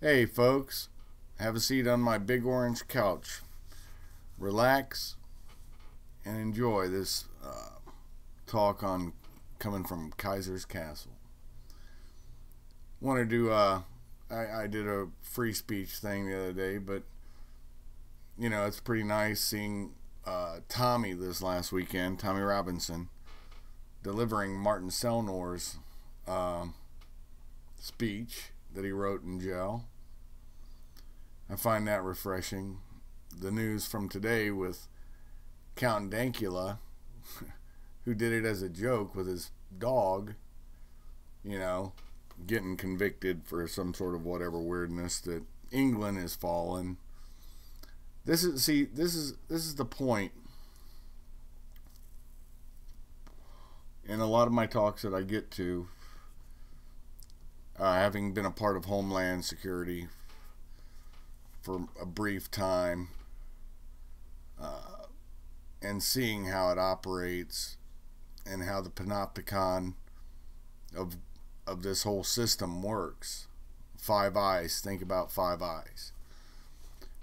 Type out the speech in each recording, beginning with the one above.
Hey folks, have a seat on my big orange couch. Relax and enjoy this talk on coming from Kaisers, Kastle. Want to do I did a free speech thing the other day, but you know, it's pretty nice seeing Tommy this last weekend, Tommy Robinson, delivering Martin Selnor's speech that he wrote in jail. I find that refreshing. The news from today with Count Dankula, who did it as a joke with his dog, you know, getting convicted for some sort of whatever weirdness, that England is fallen. This is the point in a lot of my talks that I get to, having been a part of Homeland Security for a brief time, and seeing how it operates and how the panopticon of this whole system works. Five Eyes. Think about Five Eyes.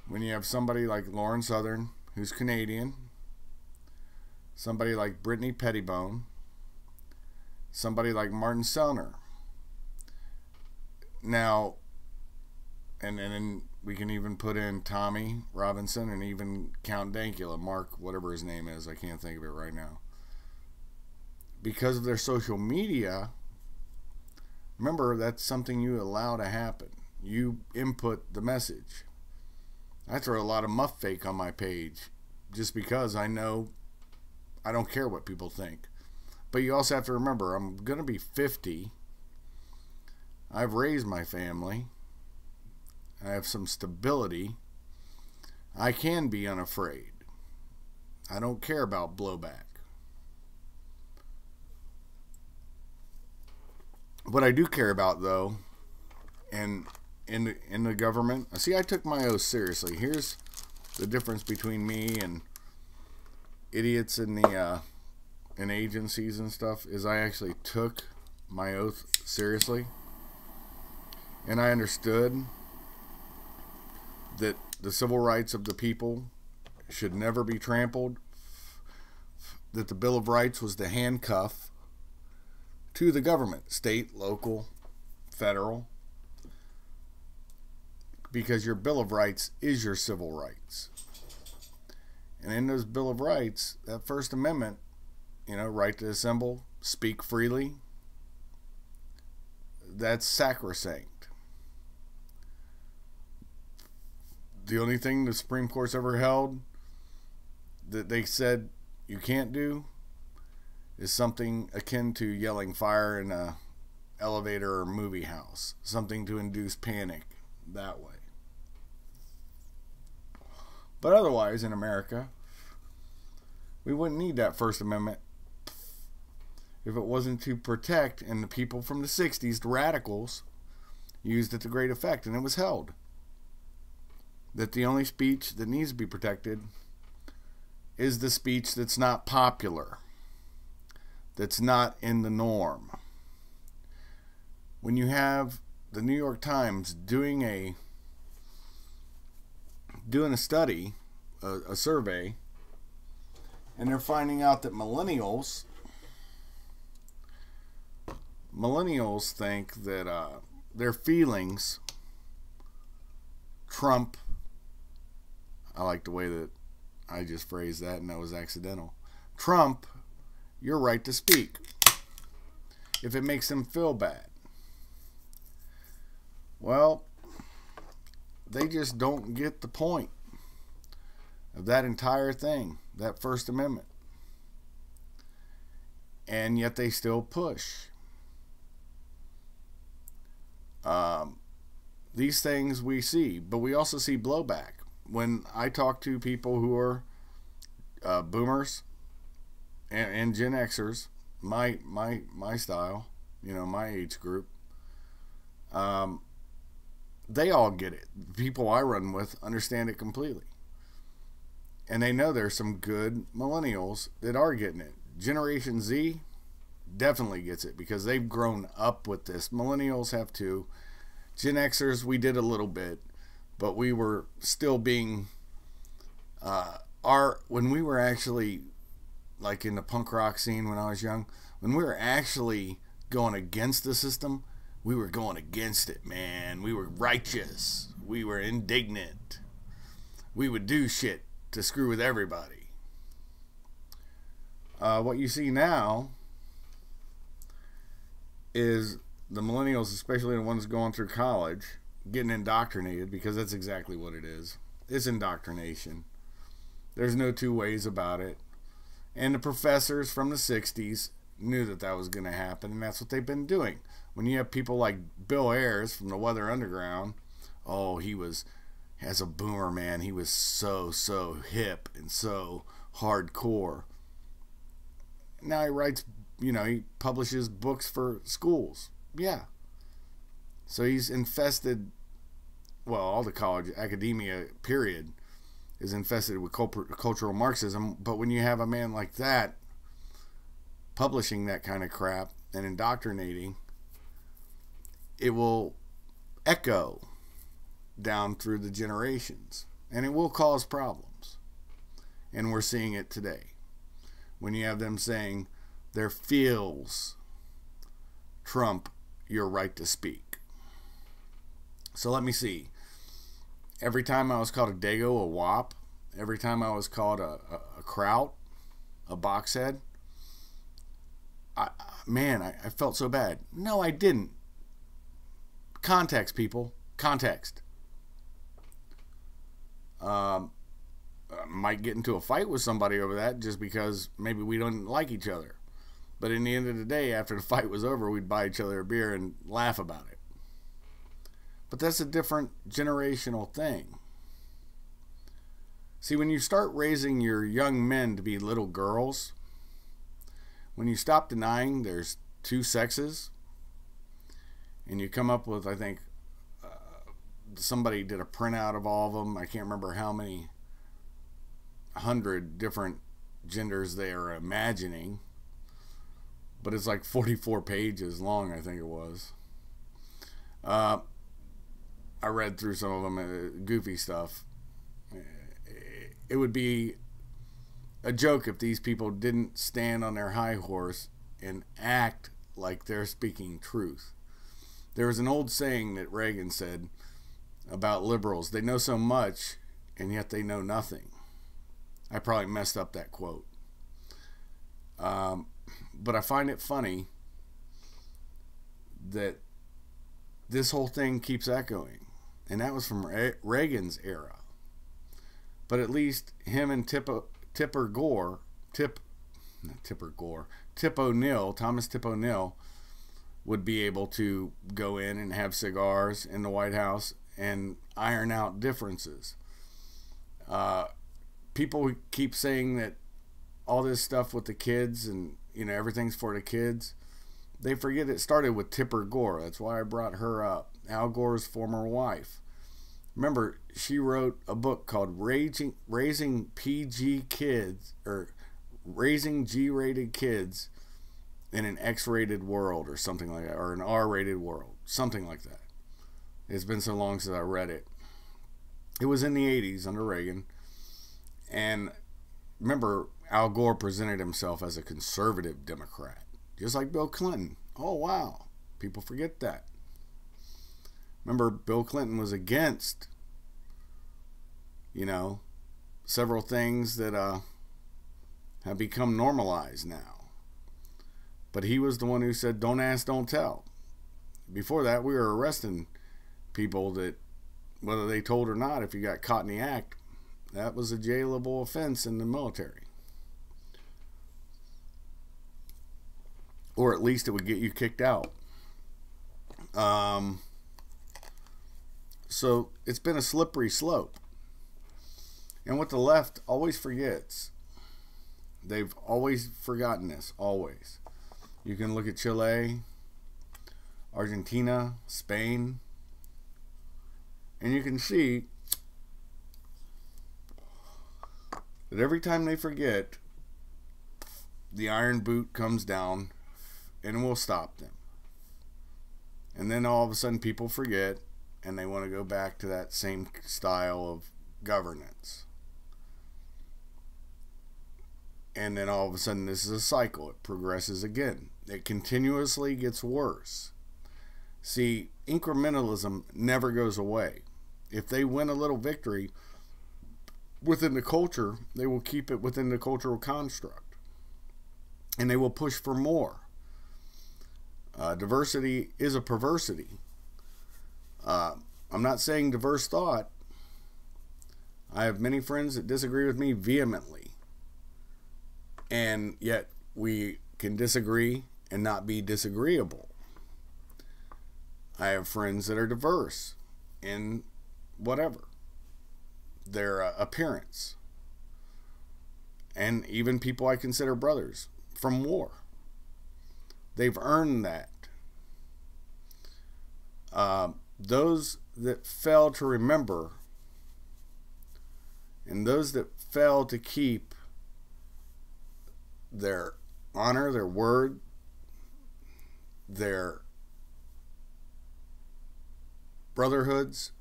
When you have somebody like Lauren Southern, who's Canadian, somebody like Brittany Pettibone, somebody like Martin Selner. Now, and then we can even put in Tommy Robinson and even Count Dankula, Mark, whatever his name is, I can't think of it right now. Because of their social media, remember, that's something you allow to happen. You input the message. I throw a lot of muff fake on my page just because I know I don't care what people think. But you also have to remember, I'm going to be 50. I've raised my family. I have some stability. I can be unafraid. I don't care about blowback. What I do care about, though, and in the government, see, I took my oath seriously. Here's the difference between me and idiots in the in agencies and stuff, is I actually took my oath seriously, and I understood that the civil rights of the people should never be trampled, that the Bill of Rights was the handcuff to the government, state, local, federal, because your Bill of Rights is your civil rights. And in those Bill of Rights, that First Amendment, you know, right to assemble, speak freely, that's sacrosanct. The only thing the Supreme Court's ever held that they said you can't do is something akin to yelling fire in a elevator or movie house, something to induce panic that way. But otherwise, in America, we wouldn't need that First Amendment if it wasn't to protect, and the people from the 60s, the radicals, used it to great effect, and it was held that the only speech that needs to be protected is the speech that's not popular, that's not in the norm. When you have the New York Times doing a study, a survey, and they're finding out that millennials think that their feelings trump, I like the way that I just phrased that, and that was accidental, trump your right to speak if it makes them feel bad. Well, they just don't get the point of that entire thing, that First Amendment. And yet they still push. These things we see, but we also see blowback. When I talk to people who are boomers and Gen Xers, my style, you know, my age group, they all get it. The people I run with understand it completely. And they know there's some good millennials that are getting it. Generation Z definitely gets it because they've grown up with this. Millennials have to Gen Xers, we did a little bit, but we were still being when we were actually like in the punk rock scene when I was young, when we were actually going against the system, we were going against it, man. We were righteous. We were indignant. We would do shit to screw with everybody. What you see now is the millennials, especially the ones going through college, getting indoctrinated, because that's exactly what it is. It's indoctrination. There's no two ways about it. And the professors from the 60s knew that that was going to happen, and that's what they've been doing. When you have people like Bill Ayers from the Weather Underground, oh, he was, as a boomer, man, he was so hip and so hardcore. Now he writes, he publishes books for schools. Yeah. So he's infested, well, all the college, academia, period, is infested with cultural Marxism. But when you have a man like that publishing that kind of crap and indoctrinating, it will echo down through the generations, and it will cause problems. And we're seeing it today. When you have them saying their feels trump your right to speak. So let me see. Every time I was called a dago, a wop, every time I was called a kraut, a boxhead, I felt so bad. No, I didn't. Context, people. Context. Might get into a fight with somebody over that just because maybe we don't like each other. But in the end of the day, after the fight was over, we'd buy each other a beer and laugh about it. But that's a different generational thing. See, when you start raising your young men to be little girls, when you stop denying there's two sexes, and you come up with, I think, somebody did a printout of all of them. I can't remember how many 100 different genders they are imagining, but it's like 44 pages long, I think it was. I read through some of them, goofy stuff. It would be a joke if these people didn't stand on their high horse and act like they're speaking truth. There was an old saying that Reagan said about liberals: they know so much and yet they know nothing. I probably messed up that quote. But I find it funny that this whole thing keeps echoing. And that was from Reagan's era. But at least him and Tip O'Neill, Thomas Tip O'Neill, would be able to go in and have cigars in the White House and iron out differences. People keep saying that all this stuff with the kids and everything's for the kids. They forget it started with Tipper Gore. That's why I brought her up. Al Gore's former wife. Remember, she wrote a book called Raising PG Kids, or Raising G-rated Kids in an X-rated world, or something like that, or an R-rated world, something like that. It's been so long since I read it. It was in the 80s under Reagan. And remember, Al Gore presented himself as a conservative Democrat, just like Bill Clinton. Oh, wow. People forget that. Remember, Bill Clinton was against, several things that have become normalized now. But he was the one who said, don't ask, don't tell. Before that, we were arresting people that, whether they told or not, if you got caught in the act, that was a jailable offense in the military. Or at least it would get you kicked out. So it's been a slippery slope. And what the left always forgets, they've always forgotten this, always. You can look at Chile, Argentina, Spain, and you can see that every time they forget, the iron boot comes down and will stop them. And then all of a sudden people forget, and they want to go back to that same style of governance. And then all of a sudden, this is a cycle. It progresses again. It continuously gets worse. See, incrementalism never goes away. If they win a little victory within the culture, they will keep it within the cultural construct. And they will push for more. Diversity is a perversity. I'm not saying diverse thought. I have many friends that disagree with me vehemently. And yet we can disagree and not be disagreeable. I have friends that are diverse in whatever, their appearance. And even people I consider brothers from war. They've earned that. Those that fail to remember and those that fail to keep their honor, their word, their brotherhoods,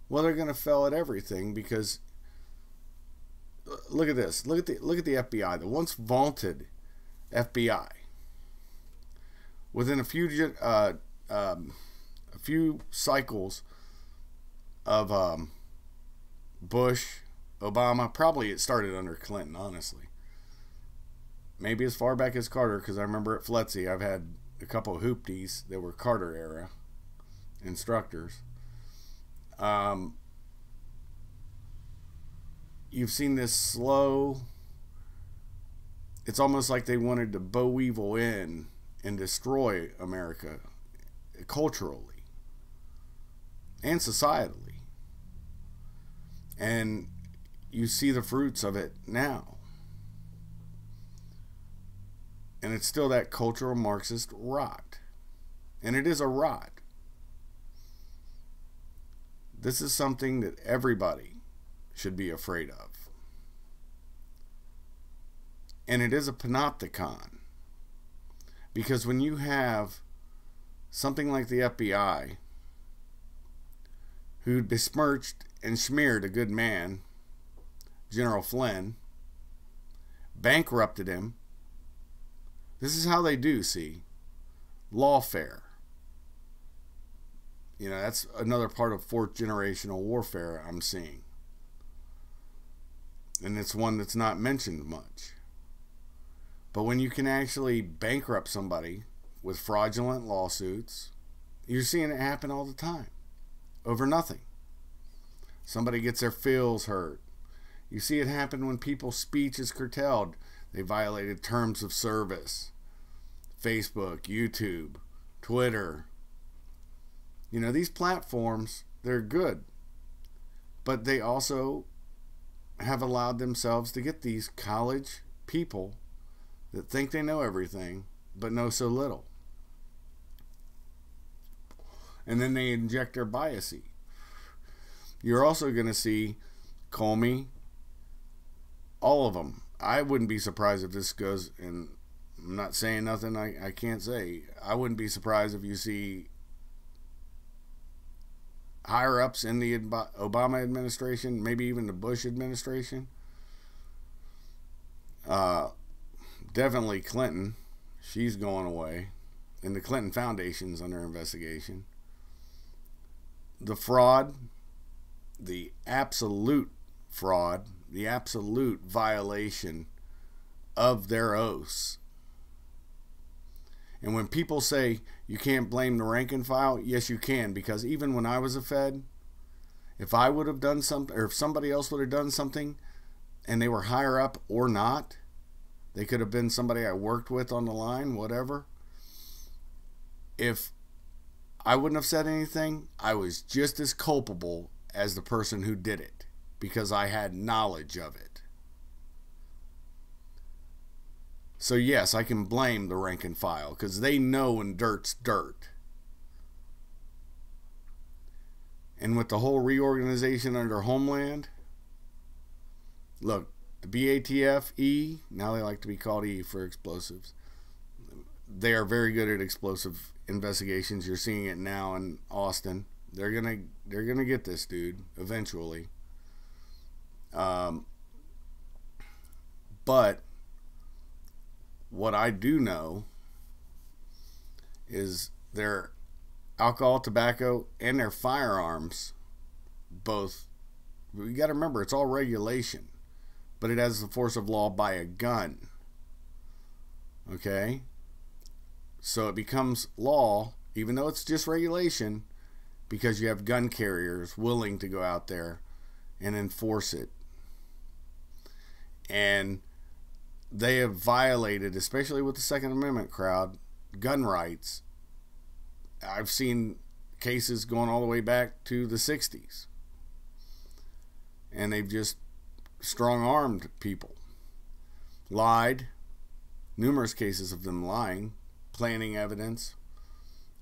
well, they're going to fail at everything, because look at this. Look at the FBI, the once vaunted FBI. Within a few cycles of Bush, Obama, probably it started under Clinton, honestly. Maybe as far back as Carter, because I remember at FLETC I've had a couple of hoopties that were Carter era instructors. You've seen this slow, it's almost like they wanted to bow weevil in and destroy America culturally and societally. And you see the fruits of it now. And it's still that cultural Marxist rot. And it is a rot. This is something that everybody should be afraid of. And it is a panopticon. Because when you have something like the FBI, who besmirched and smeared a good man, General Flynn, bankrupted him. This is how they do, see. Lawfare. You know, that's another part of fourth generational warfare I'm seeing. And it's one that's not mentioned much. But when you can actually bankrupt somebody with fraudulent lawsuits, you're seeing it happen all the time. Over nothing. Somebody gets their feels hurt. You see it happen when people's speech is curtailed. They violated terms of service. Facebook, YouTube, Twitter. You know, these platforms, they're good. But they also have allowed themselves to get these college people that think they know everything, but know so little. And then they inject their biasy. You're also going to see Comey, all of them. I wouldn't be surprised if this goes, and I'm not saying nothing I can't say. I wouldn't be surprised if you see higher ups in the Obama administration, maybe even the Bush administration. Definitely Clinton. She's going away. And the Clinton Foundation's under investigation. The fraud, the absolute fraud, the absolute violation of their oaths. And when people say you can't blame the rank and file, yes you can, because even when I was a Fed, if I would have done something, or if somebody else would have done something and they were higher up or not, they could have been somebody I worked with on the line, whatever. If I wouldn't have said anything, I was just as culpable as the person who did it, because I had knowledge of it. So yes, I can blame the rank and file, because they know when dirt's dirt. And with the whole reorganization under Homeland, look, the BATF, E, now they like to be called E for explosives. They are very good at explosive investigations. You're seeing it now in Austin. They're gonna get this dude eventually. But what I do know is their alcohol, tobacco, and their firearms, both, we got to remember, it's all regulation, but it has the force of law by a gun. Okay? So it becomes law, even though it's just regulation, because you have gun carriers willing to go out there and enforce it. And they have violated, especially with the Second Amendment crowd, gun rights. I've seen cases going all the way back to the 60s. And they've just strong-armed people. Lied. Numerous cases of them lying. Planting evidence.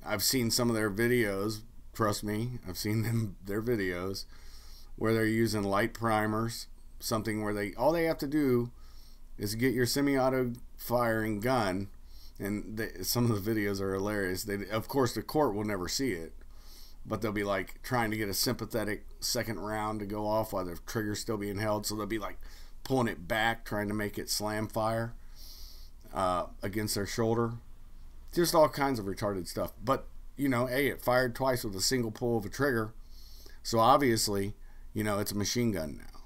I've seen some of their videos. Trust me, I've seen their videos where they're using light primers. Something where all they have to do is get your semi-auto firing gun, and some of the videos are hilarious. Of course, the court will never see it, but they'll be like trying to get a sympathetic second round to go off while the trigger's still being held, so they'll be like pulling it back, trying to make it slam fire against their shoulder. Just all kinds of retarded stuff. But, you know, hey, it fired twice with a single pull of a trigger, so obviously, you know, it's a machine gun now.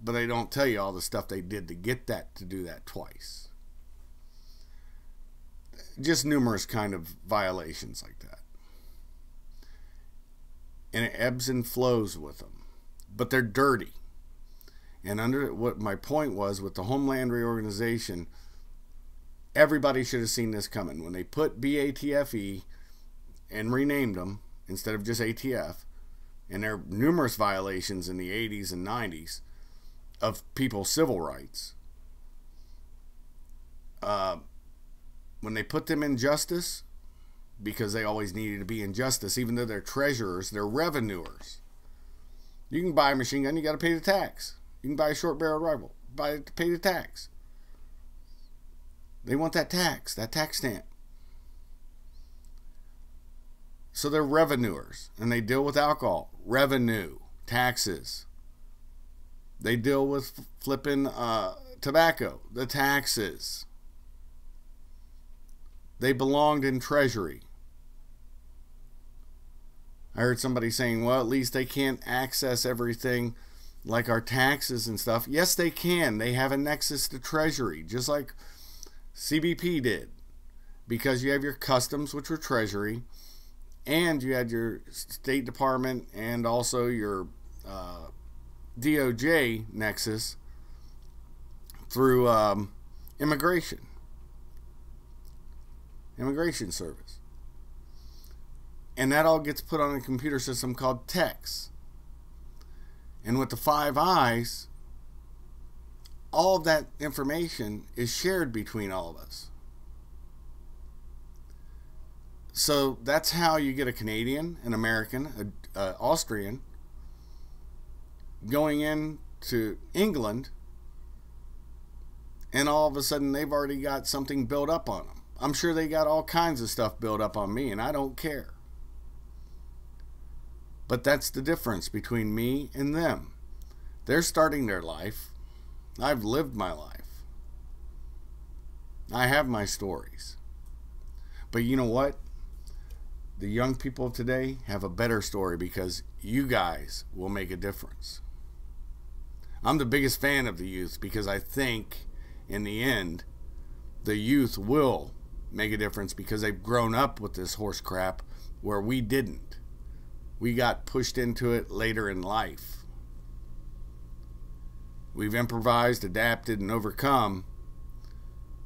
But they don't tell you all the stuff they did to get that, to do that twice. Just numerous kind of violations like that. And it ebbs and flows with them. But they're dirty. And under what my point was with the Homeland Reorganization, everybody should have seen this coming. When they put BATFE and renamed them instead of just ATF, and there are numerous violations in the 80s and 90s of people's civil rights. When they put them in justice, because they always needed to be in justice, even though they're treasurers, they're revenuers. You can buy a machine gun, you got to pay the tax. You can buy a short-barreled rifle, pay the tax. They want that tax stamp. So they're revenuers, and they deal with alcohol, revenue, taxes. They deal with flipping tobacco, the taxes. They belonged in Treasury. I heard somebody saying, well, at least they can't access everything like our taxes and stuff. Yes, they can. They have a nexus to Treasury, just like CBP did. Because you have your customs, which were Treasury, and you had your State Department and also your DOJ nexus through immigration service. And that all gets put on a computer system called TEX. And with the 5 eyes, all of that information is shared between all of us. So that's how you get a Canadian, an American, an Austrian going into England, and all of a sudden they've already got something built up on them. I'm sure they got all kinds of stuff built up on me, and I don't care. But that's the difference between me and them. They're starting their life. I've lived my life. I have my stories. But you know what? The young people of today have a better story because you guys will make a difference. I'm the biggest fan of the youth because I think in the end the youth will make a difference because they've grown up with this horse crap where we didn't. We got pushed into it later in life. We've improvised, adapted, and overcome,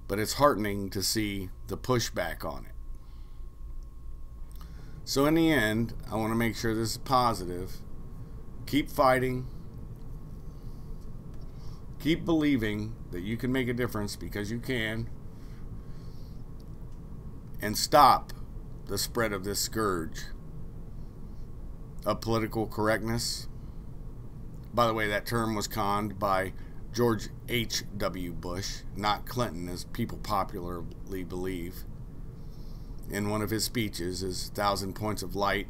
but it's heartening to see the pushback on it. So in the end, I want to make sure this is positive. Keep fighting. Keep believing that you can make a difference because you can. And stop the spread of this scourge of political correctness. By the way, that term was conned by George H.W. Bush, not Clinton, as people popularly believe. In one of his speeches, his 1,000 Points of Light,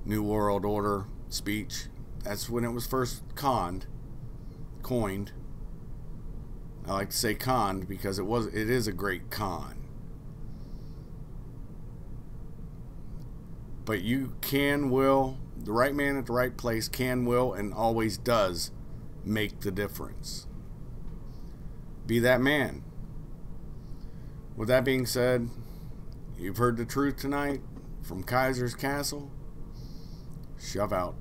New World Order speech. That's when it was first coined. I like to say conned because it is a great con. But you the right man at the right place will, and always does make the difference. Be that man. With that being said, you've heard the truth tonight from Kaisers Kastle. Shove out.